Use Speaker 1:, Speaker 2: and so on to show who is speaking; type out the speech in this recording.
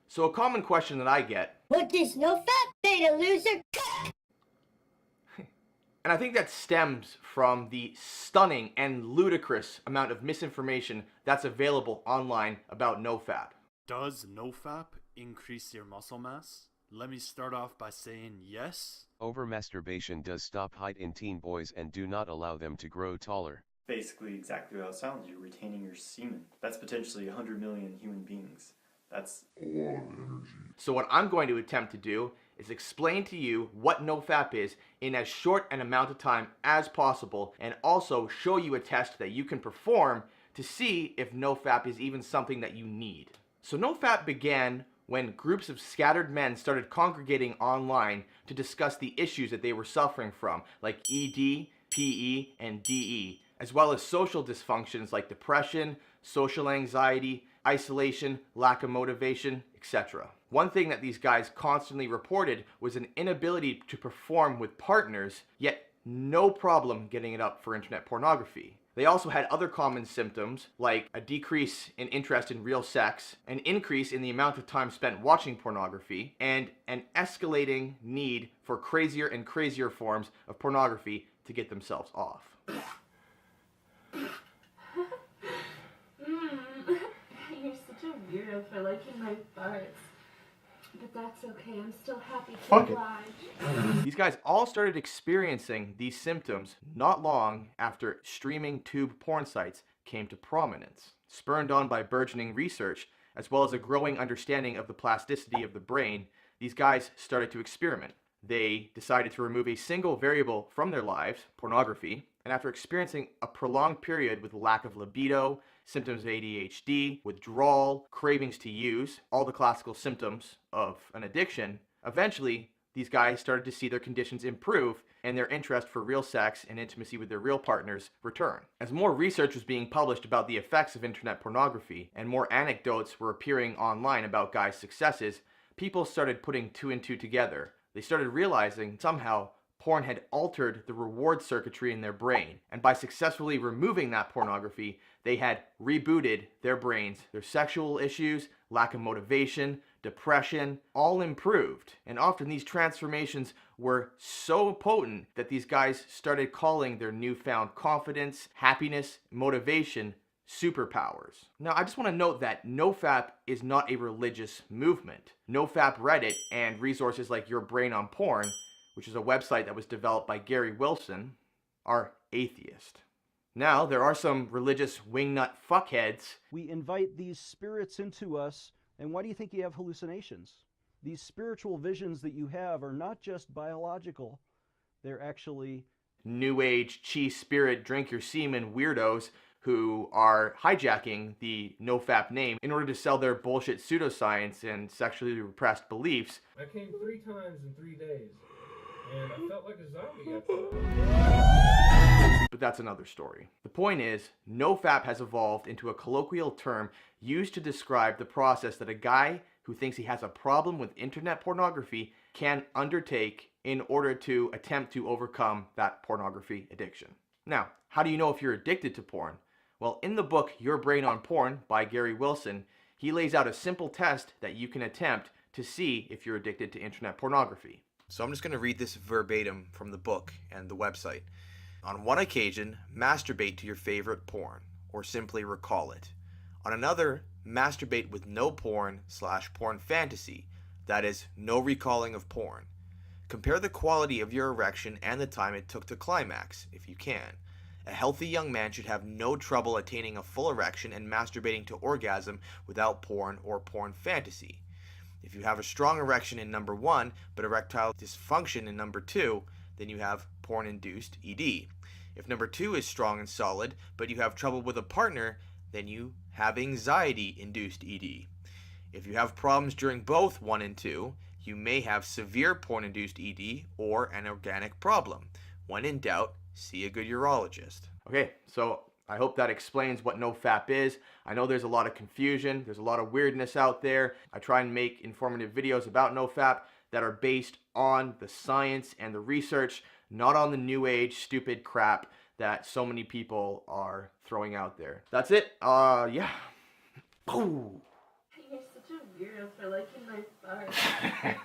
Speaker 1: So a common question that I get,
Speaker 2: what does NoFap beta loser?
Speaker 1: and I think that stems from the stunning and ludicrous amount of misinformation that's available online about NoFap.
Speaker 3: Does NoFap increase your muscle mass? Let me start off by saying yes.
Speaker 4: Over-masturbation does stop height in teen boys and do not allow them to grow taller.
Speaker 5: Basically exactly how it sounds. You're retaining your semen. That's potentially 100 million human beings. That's a lot of energy.
Speaker 1: So what I'm going to attempt to do is explain to you what NoFap is in as short an amount of time as possible, and also show you a test that you can perform to see if NoFap is even something that you need. So NoFap began when groups of scattered men started congregating online to discuss the issues that they were suffering from, like ED, PE, and DE, as well as social dysfunctions like depression, social anxiety, isolation, lack of motivation, etc. One thing that these guys constantly reported was an inability to perform with partners, yet no problem getting it up for internet pornography. They also had other common symptoms like a decrease in interest in real sex, an increase in the amount of time spent watching pornography, and an escalating need for crazier and crazier forms of pornography to get themselves off.
Speaker 6: You're such a weirdo for liking my farts. But that's okay, I'm still happy to
Speaker 1: Fuck it.
Speaker 6: oblige.
Speaker 1: These guys all started experiencing these symptoms not long after streaming tube porn sites came to prominence. Spurred on by burgeoning research, as well as a growing understanding of the plasticity of the brain, these guys started to experiment. They decided to remove a single variable from their lives, pornography, and after experiencing a prolonged period with lack of libido, symptoms of ADHD, withdrawal, cravings to use, all the classical symptoms of an addiction, eventually these guys started to see their conditions improve and their interest for real sex and intimacy with their real partners return. As more research was being published about the effects of internet pornography and more anecdotes were appearing online about guys' successes, people started putting two and two together. They started realizing somehow porn had altered the reward circuitry in their brain, and by successfully removing that pornography, they had rebooted their brains. Their sexual issues, lack of motivation, depression, all improved. And often these transformations were so potent that these guys started calling their newfound confidence, happiness, motivation superpowers. Now, I just want to note that NoFap is not a religious movement. NoFap Reddit and resources like Your Brain on Porn, which is a website that was developed by Gary Wilson, are atheist. Now, there are some religious wingnut fuckheads.
Speaker 7: We invite these spirits into us, and why do you think you have hallucinations? These spiritual visions that you have are not just biological, they're actually
Speaker 1: New Age, chi spirit, drink your semen weirdos who are hijacking the NoFap name in order to sell their bullshit pseudoscience and sexually repressed beliefs.
Speaker 8: I came 3 times in 3 days, and I felt like a zombie after that.
Speaker 1: But that's another story. The point is, NoFap has evolved into a colloquial term used to describe the process that a guy who thinks he has a problem with internet pornography can undertake in order to attempt to overcome that pornography addiction. Now, how do you know if you're addicted to porn? Well, in the book Your Brain on Porn by Gary Wilson, he lays out a simple test that you can attempt to see if you're addicted to internet pornography. So I'm just going to read this verbatim from the book and the website. On one occasion, masturbate to your favorite porn, or simply recall it. On another, masturbate with no porn/porn fantasy, that is, no recalling of porn. Compare the quality of your erection and the time it took to climax, if you can. A healthy young man should have no trouble attaining a full erection and masturbating to orgasm without porn or porn fantasy. If you have a strong erection in number 1, but erectile dysfunction in number 2, then you have porn-induced ED. If number 2 is strong and solid, but you have trouble with a partner, then you have anxiety-induced ED. If you have problems during both 1 and 2, you may have severe porn-induced ED or an organic problem. When in doubt, see a good urologist. Okay, so I hope that explains what NoFap is. I know there's a lot of confusion, there's a lot of weirdness out there. I try and make informative videos about NoFap that are based on the science and the research, not on the new age stupid crap that so many people are throwing out there. That's it. Yeah. Ooh.
Speaker 6: You're such a weirdo for liking my farts.